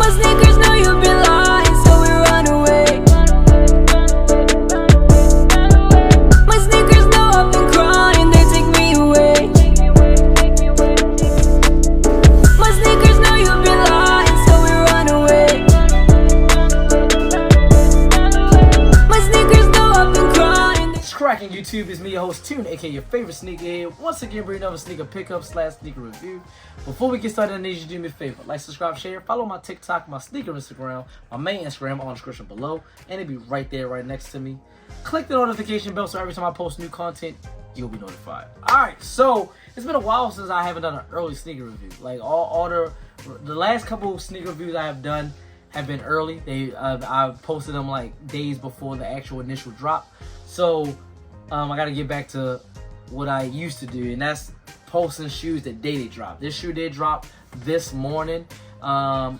My sneakers know you've been lying, so we run away. My sneakers know I've been crying, they take me away. My sneakers know you've been lying, so we run away. My sneakers know I've been crying. What's cracking, YouTube? It's me, your host Tune, aka your favorite sneakerhead. Once again, bringing another sneaker pickup / sneaker review. Before we get started, I need you to do me a favor: like, subscribe, share, follow my TikTok, my sneaker Instagram, my main Instagram on the description below, and it'll be right there, right next to me. Click the notification bell so every time I post new content, you'll be notified. Alright, so it's been a while since I haven't done an early sneaker review. Like all the last couple of sneaker reviews I have done have been early. I've posted them like days before the actual initial drop. So I gotta get back to what I used to do, and that's posting shoes the day they drop. This shoe did drop this morning. Matter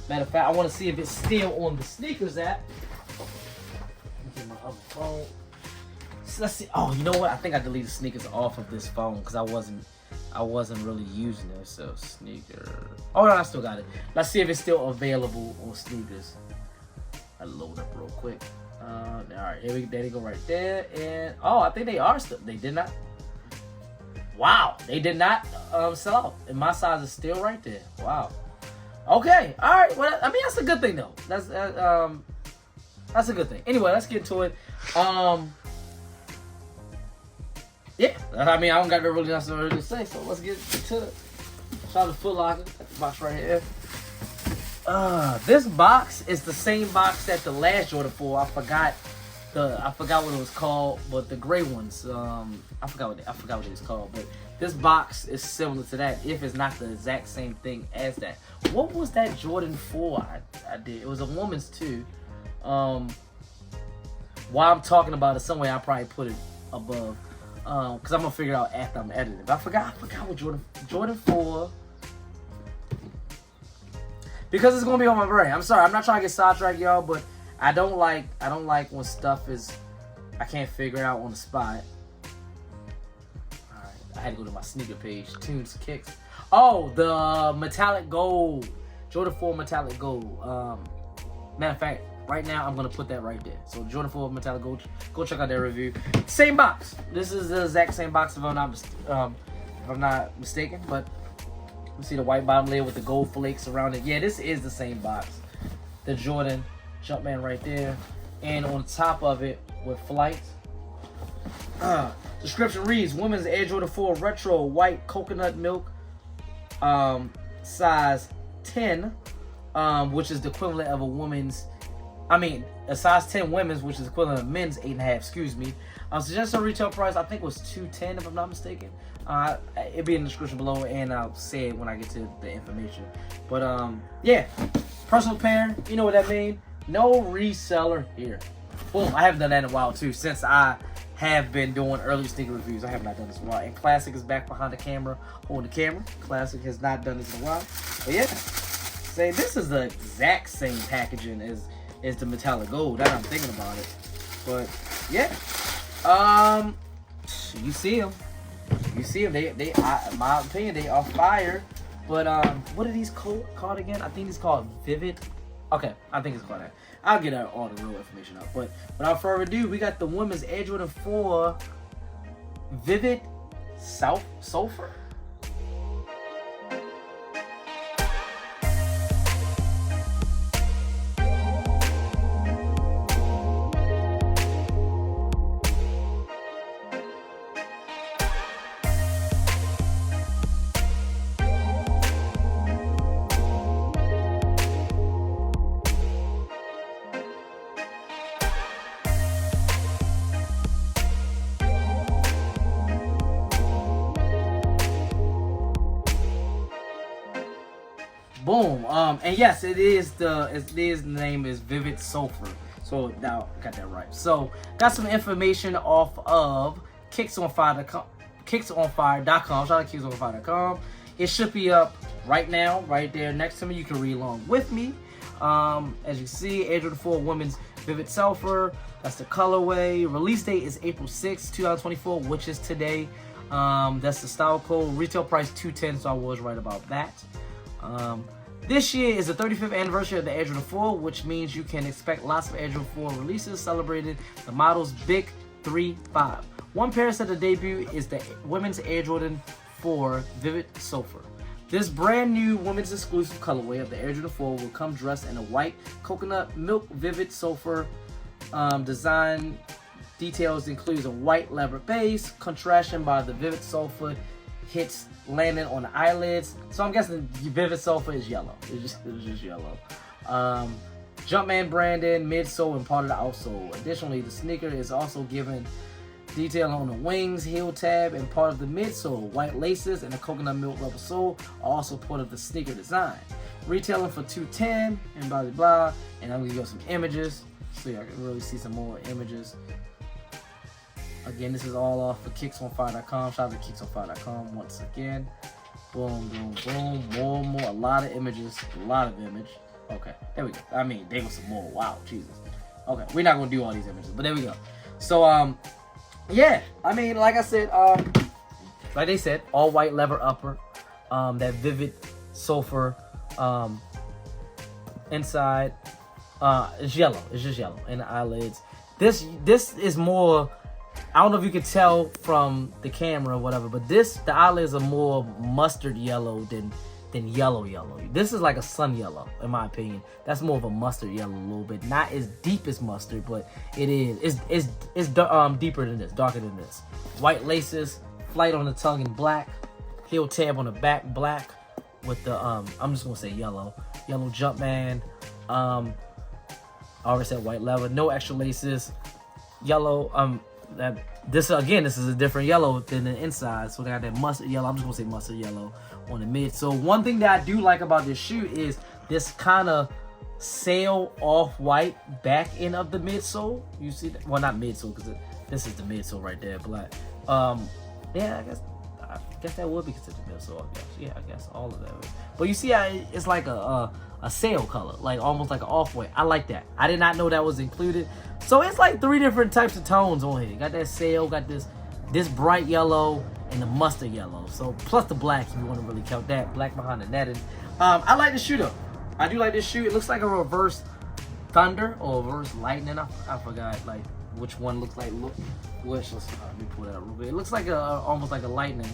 of fact, I want to see if it's still on the sneakers app. Let me get my other phone. So let's see. Oh, you know what? I think I deleted sneakers off of this phone because I wasn't really using it. So sneaker. Oh no, I still got it. Let's see if it's still available on sneakers. I load up real quick. All right, there they go right there. And oh, I think they are still. They did not. Wow, they did not sell out. And my size is still right there. Wow. Okay. All right. Well, I mean, that's a good thing though. That's a good thing. Anyway, let's get to it. Yeah. I mean, I don't got really nothing to say, so let's get to it. Shout out to Foot Locker. Got the box right here. This box is the same box that the last Jordan 4. I forgot what it was called, but the gray ones, I forgot what it was called. But this box is similar to that, if it's not the exact same thing as that. What was that Jordan 4 I did? It was a woman's too. While I'm talking about it, some way I'll probably put it above, because I'm gonna figure it out after I'm editing. But I forgot what Jordan 4. Because it's gonna be on my brain. I'm sorry, I'm not trying to get sidetracked, y'all, but I don't like when stuff is I can't figure it out on the spot. Alright, I had to go to my sneaker page. Tunes Kicks. Oh, the metallic gold. Jordan 4 metallic gold. Matter of fact, right now I'm gonna put that right there. So Jordan 4 metallic gold. Go check out that review. Same box. This is the exact same box if I'm not mistaken, but you see the white bottom layer with the gold flakes around it. Yeah, this is the same box. The Jordan Jumpman right there. And on top of it with Flight. Description reads, Women's Air Jordan 4 Retro White Coconut Milk. Size 10. Which is the equivalent of a woman's... a size 10 women's, which is equivalent of men's 8.5, excuse me. Suggested retail price, I think was $210 if I'm not mistaken. It'll be in the description below, and I'll say it when I get to the information. But yeah, personal pair, you know what that means. No reseller here. Boom, I haven't done that in a while too, since I have been doing early sneaker reviews. I have not done this in a while. And Classic is back behind the camera, holding the camera. Classic has not done this in a while. But yeah, say this is the exact same packaging as the metallic gold. Now I'm thinking about it. But yeah, you see them. You see them. They in my opinion, they are fire. But what are these called again? I think it's called Vivid. Okay, I think it's called that. I'll get all the real information out. But without further ado, we got the women's Air Jordan 4 Vivid Sulfur. Boom. And yes, it is the name is Vivid Sulfur. So now got that right. So got some information off of kicksonfire.com. Shout out to kicksonfire.com. It should be up right now, right there next to me. You can read along with me. As you see, Air Jordan 4 Women's Vivid Sulfur. That's the colorway. Release date is April 6th, 2024, which is today. That's the style code. Retail price $210, so I was right about that. This year is the 35th anniversary of the Air Jordan 4, which means you can expect lots of Air Jordan 4 releases celebrating the model's big 3-5. One pair set to debut is the women's Air Jordan 4 Vivid Sulfur. This brand new women's exclusive colorway of the Air Jordan 4 will come dressed in a white coconut milk Vivid Sulfur design. Details includes a white leather base, contrasted by the Vivid Sulfur hits landing on the eyelids. So I'm guessing Vivid Sulfur is yellow. It's just yellow. Jumpman branded midsole and part of the outsole. Additionally, the sneaker is also given detail on the wings, heel tab, and part of the midsole. White laces and a coconut milk rubber sole are also part of the sneaker design. Retailing for $210 and blah blah blah. And I'm gonna give some images so y'all can really see some more images. Again, this is all off of kicksonfire.com. Shout out to kicksonfire.com once again. Boom, boom, boom. More. A lot of images. A lot of image. Okay, there we go. I mean, there was some more. Wow, Jesus. Okay, we're not gonna do all these images, but there we go. So, yeah. I mean, like I said, like they said, all white leather upper. That Vivid Sulfur inside. It's yellow. It's just yellow. And the eyelids. This is more. I don't know if you can tell from the camera or whatever, but the eyelids are more mustard yellow than yellow. This is like a sun yellow, in my opinion. That's more of a mustard yellow a little bit. Not as deep as mustard, but it is. It's deeper than this, darker than this. White laces, flight on the tongue in black, heel tab on the back black with the I'm just gonna say yellow Jumpman. I already said white leather, no extra laces, yellow. This is a different yellow than the inside, so they got that mustard yellow. I'm just gonna say mustard yellow on the mid. So one thing that I do like about this shoe is this kind of sail off-white back end of the midsole. You see that? Well, not midsole because this is the midsole right there, black. Yeah, I guess that would be considered midsole. I guess, yeah, I guess all of that. But you see how it's like a sail color, like almost like an off-white. I like that. I did not know that was included. So it's like 3 different types of tones on here. Got that sail, got this bright yellow, and the mustard yellow. So plus the black, if you want to really count that. Black behind the netting. I like the shoe though. I do like this shoe. It looks like a reverse thunder or reverse lightning. I forgot like which one looks like. Let me pull that up real quick. It looks like almost like a lightning.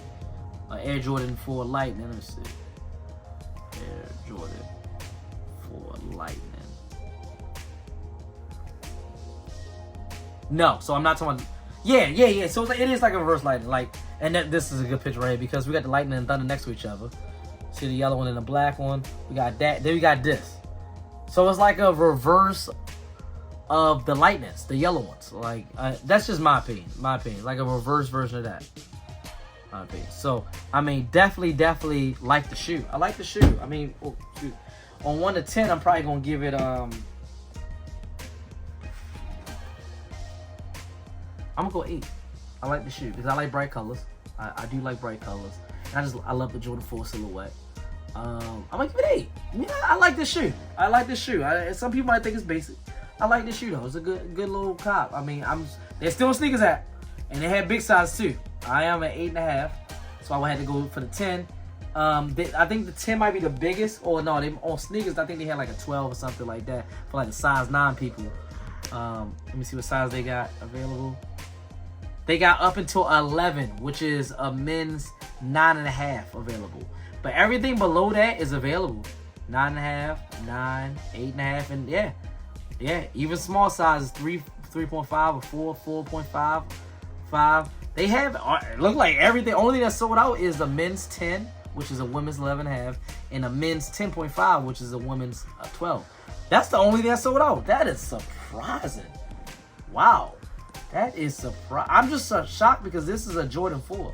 Air Jordan 4 lightning. Let me see. Air Jordan 4 lightning. No, so I'm not talking. Yeah. So it is like a reverse lightning, like, and this is a good picture right here because we got the lightning and thunder next to each other. See the yellow one and the black one. We got that. Then we got this. So it's like a reverse of the lightnings, the yellow ones. Like that's just my opinion. Like a reverse version of that. My opinion. So I mean, definitely like the shoe. I like the shoe. I mean, shoot. On 1 to 10, I'm probably gonna give it I'm gonna go 8. I like the shoe because I like bright colors. I do like bright colors. And I love the Jordan 4 silhouette. I'm gonna give it 8. Yeah, I like this shoe. Some people might think it's basic. I like this shoe though. It's a good little cop. I mean, they're still sneakers at, and they have big size too. I am at 8.5, so I would have to go for the 10. I think the 10 might be the biggest, or no, they on sneakers. I think they had like a 12 or something like that for like the size 9 people. Let me see what size they got available. They got up until 11, which is a men's 9.5 available. But everything below that is available. 9.5, 9, 8.5, and yeah, even small sizes 3.5 or 4.5, 5. They have look like everything. Only thing that's sold out is the men's 10, which is a women's 11.5, and a men's 10.5, which is a women's 12. That's the only thing that's sold out. That is surprising. Wow. That is surprising. I'm just so shocked because this is a Jordan 4.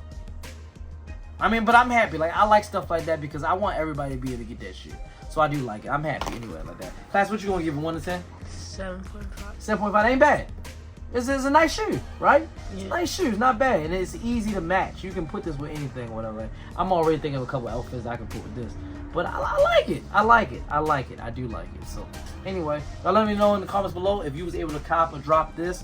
I mean, but I'm happy. Like, I like stuff like that because I want everybody to be able to get that shit. So I do like it. I'm happy anyway like that. Class, what you gonna give it, 1 to 10? 7.5. 7.5 ain't bad. It's a nice shoe, right? Yeah. It's a nice shoe. It's not bad. And it's easy to match. You can put this with anything or whatever. I'm already thinking of a couple outfits I can put with this. But I like it. I do like it. So anyway, y'all let me know in the comments below if you was able to cop or drop this.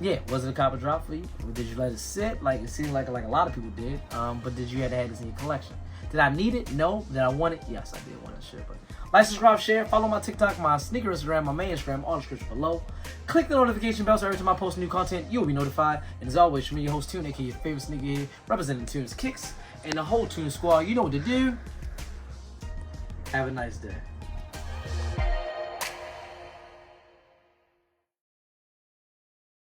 Yeah, was it a cop or drop for you? Or did you let it sit? Like it seemed like a lot of people did. But did you have to have this in your collection? Did I need it? No. Did I want it? Yes, I did want it. Shit, but like, subscribe, share, follow my TikTok, my sneaker Instagram, my main Instagram, all the description below. Click the notification bell so every time I post new content, you will be notified. And as always, from me, your host Tune, aka your favorite sneakerhead, representing Tune's Kicks and the whole Tune squad. You know what to do. Have a nice day.